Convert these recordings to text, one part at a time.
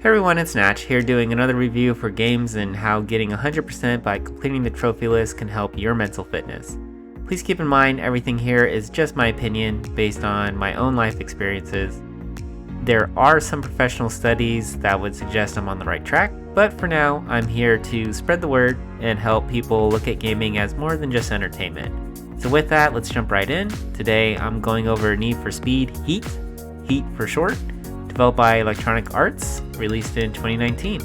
Hey everyone, it's Natch here doing another review for games and how getting 100% by completing the trophy list can help your mental fitness. Please keep in mind everything here is just my opinion based on my own life experiences. There are some professional studies that would suggest I'm on the right track, but for now I'm here to spread the word and help people look at gaming as more than just entertainment. So with that, let's jump right in. Today I'm going over Need for Speed Heat for short, developed by Electronic Arts, released in 2019.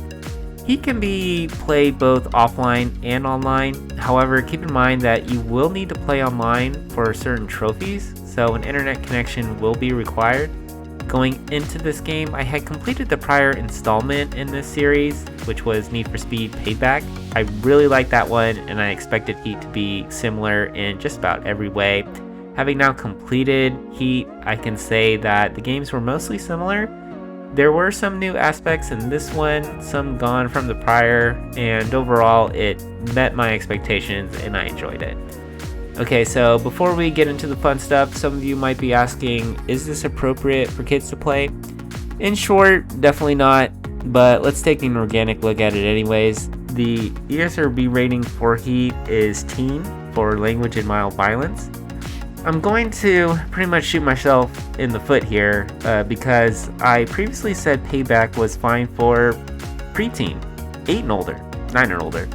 Heat can be played both offline and online. However, keep in mind that you will need to play online for certain trophies, so an internet connection will be required. Going into this game, I had completed the prior installment in this series, which was Need for Speed Payback. I really liked that one, and I expected Heat to be similar in just about every way. Having now completed Heat, I can say that the games were mostly similar. There were some new aspects in this one, some gone from the prior, and overall it met my expectations and I enjoyed it. Okay, so before we get into the fun stuff, some of you might be asking, is this appropriate for kids to play? In short, definitely not, but let's take an organic look at it anyways. The ESRB rating for Heat is teen for language and mild violence. I'm going to pretty much shoot myself in the foot here because I previously said Payback was fine for preteen, 8 and older, 9 and older.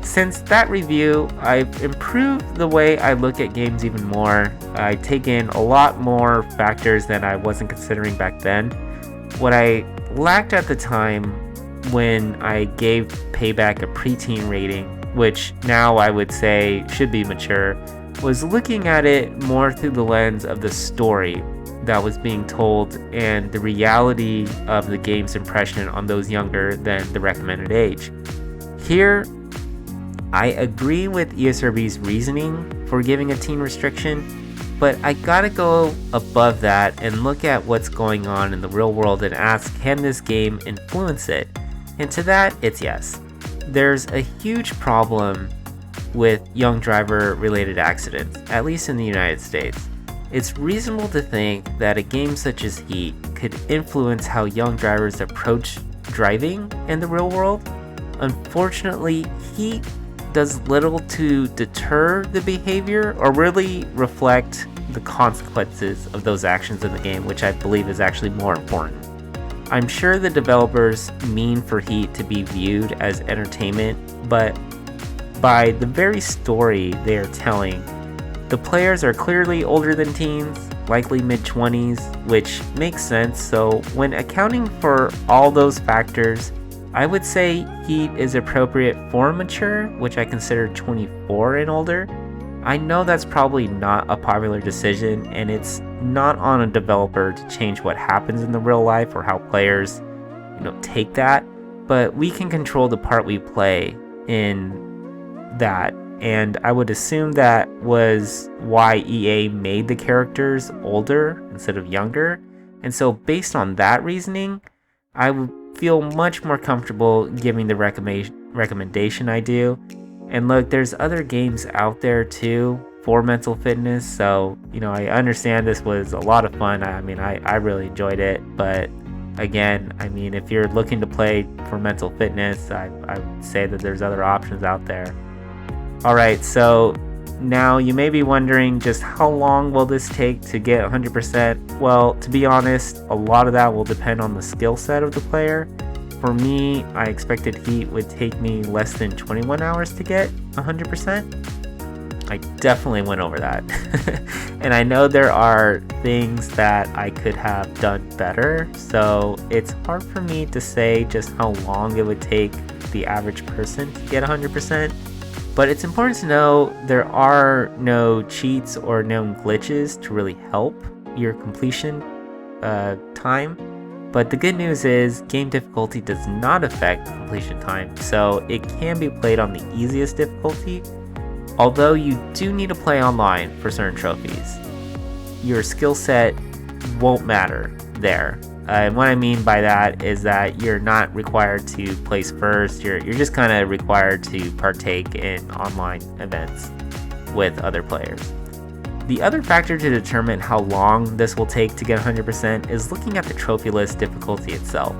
Since that review, I've improved the way I look at games even more. I take in a lot more factors than I wasn't considering back then. What I lacked at the time when I gave Payback a preteen rating, which now I would say should be mature, was looking at it more through the lens of the story that was being told and the reality of the game's impression on those younger than the recommended age. Here, I agree with ESRB's reasoning for giving a teen restriction, but I gotta go above that and look at what's going on in the real world and ask, can this game influence it? And to that, it's yes. There's a huge problem with young driver related accidents, at least in the United States. It's reasonable to think that a game such as Heat could influence how young drivers approach driving in the real world. Unfortunately, Heat does little to deter the behavior or really reflect the consequences of those actions in the game, which I believe is actually more important. I'm sure the developers mean for Heat to be viewed as entertainment, but by the very story they are telling, the players are clearly older than teens, likely mid-20s, which makes sense. So when accounting for all those factors, I would say Heat is appropriate for mature, which I consider 24 and older. I know that's probably not a popular decision, and it's not on a developer to change what happens in the real life or how players, take that, but we can control the part we play in that, and I would assume that was why EA made the characters older instead of younger. And so based on that reasoning, I would feel much more comfortable giving the recommendation I do. And look, there's other games out there too for mental fitness, so I understand this was a lot of fun. I really enjoyed it, but again, if you're looking to play for mental fitness, I would say that there's other options out there. Alright, so now you may be wondering, just how long will this take to get 100%? Well, to be honest, a lot of that will depend on the skill set of the player. For me, I expected Heat would take me less than 21 hours to get 100%. I definitely went over that. And I know there are things that I could have done better, so it's hard for me to say just how long it would take the average person to get 100%. But it's important to know there are no cheats or known glitches to really help your completion time. But the good news is game difficulty does not affect completion time, so it can be played on the easiest difficulty, although you do need to play online for certain trophies. Your skill set won't matter there. And what I mean by that is that you're not required to place first, you're just kind of required to partake in online events with other players. The other factor to determine how long this will take to get 100% is looking at the trophy list difficulty itself.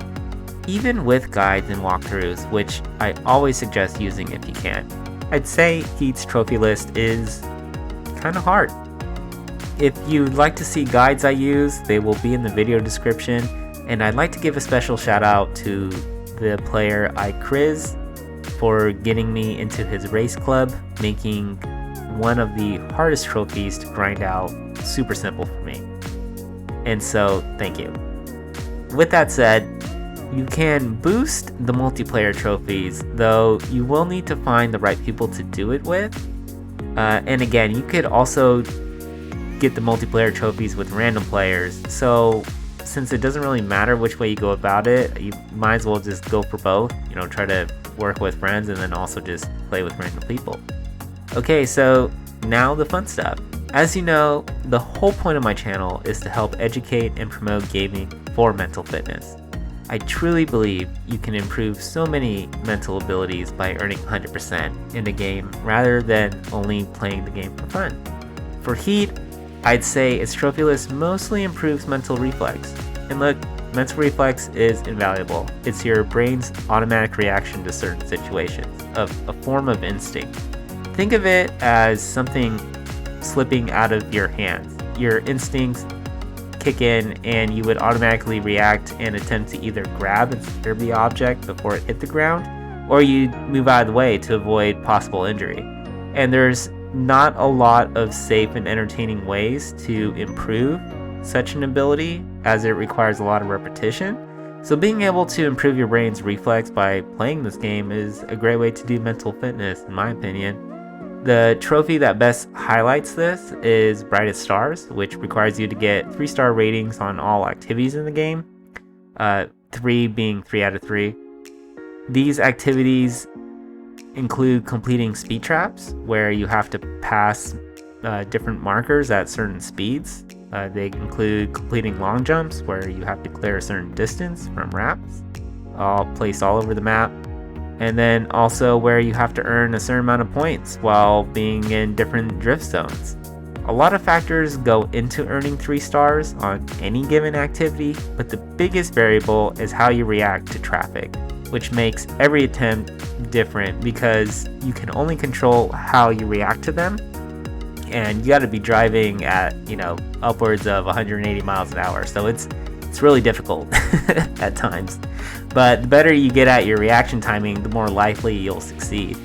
even with guides and walkthroughs, which I always suggest using if you can. I'd say Heat's trophy list is kind of hard. If you'd like to see guides I use, they will be in the video description, and I'd like to give a special shout out to the player iKriiiZz for getting me into his race club, making one of the hardest trophies to grind out super simple for me. And so, thank you. With that said, you can boost the multiplayer trophies, though you will need to find the right people to do it with. And again, you could also get the multiplayer trophies with random players, so since it doesn't really matter which way you go about it, you might as well just go for both. Try to work with friends and then also just play with random people. Okay, so now the fun stuff. As you know, the whole point of my channel is to help educate and promote gaming for mental fitness. I truly believe you can improve so many mental abilities by earning 100% in the game rather than only playing the game for fun. For Heat, I'd say its trophy list mostly improves mental reflex. And look, mental reflex is invaluable. It's your brain's automatic reaction to certain situations, a form of instinct. Think of it as something slipping out of your hands. Your instincts kick in and you would automatically react and attempt to either grab and secure the object before it hit the ground, or you move out of the way to avoid possible injury. And there's not a lot of safe and entertaining ways to improve such an ability, as it requires a lot of repetition. So being able to improve your brain's reflex by playing this game is a great way to do mental fitness, in my opinion. The trophy that best highlights this is Brightest Stars, which requires you to get 3-star ratings on all activities in the game, 3 being 3 out of 3. These activities include completing speed traps, where you have to pass different markers at certain speeds. They include completing long jumps, where you have to clear a certain distance from ramps, all placed all over the map. And then also where you have to earn a certain amount of points while being in different drift zones. A lot of factors go into earning 3 stars on any given activity, but the biggest variable is how you react to traffic, which makes every attempt different because you can only control how you react to them. And you got to be driving at, upwards of 180 miles an hour. So it's really difficult at times. But the better you get at your reaction timing, the more likely you'll succeed.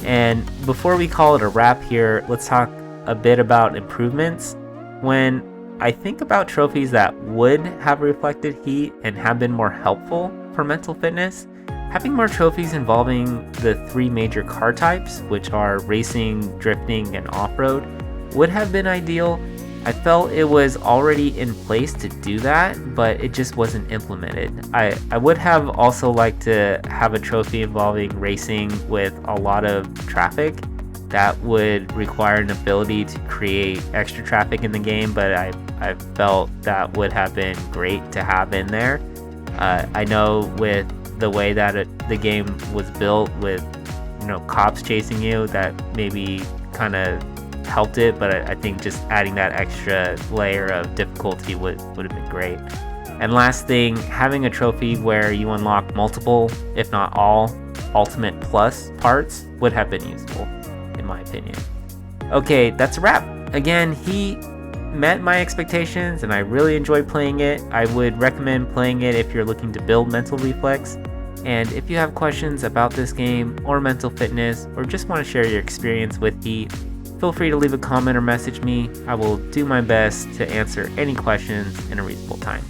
And before we call it a wrap here, let's talk a bit about improvements. When I think about trophies that would have reflected Heat and have been more helpful for mental fitness, having more trophies involving the 3 major car types, which are racing, drifting, and off-road, would have been ideal. I felt it was already in place to do that, but it just wasn't implemented. I would have also liked to have a trophy involving racing with a lot of traffic. That would require an ability to create extra traffic in the game, but I felt that would have been great to have in there. I know with the way that the game was built with cops chasing you, that maybe kind of helped it, but I think just adding that extra layer of difficulty would have been great. And last thing, having a trophy where you unlock multiple, if not all, Ultimate Plus parts would have been useful, in my opinion. Okay, that's a wrap. Again, he met my expectations and I really enjoyed playing it. I would recommend playing it if you're looking to build mental reflex. And if you have questions about this game or mental fitness, or just want to share your experience with Heat, feel free to leave a comment or message me. I will do my best to answer any questions in a reasonable time.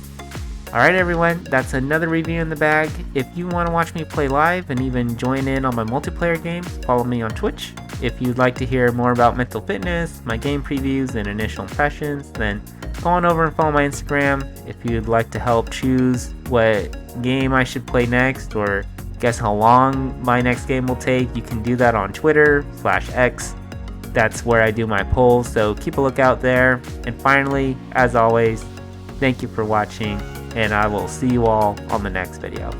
Alright everyone, that's another review in the bag. If you want to watch me play live and even join in on my multiplayer games, follow me on Twitch. If you'd like to hear more about mental fitness, my game previews, and initial impressions, then go on over and follow my Instagram. If you'd like to help choose what game I should play next, or guess how long my next game will take, you can do that on Twitter/X. That's where I do my polls, so keep a lookout there. And finally, as always, thank you for watching, and I will see you all on the next video.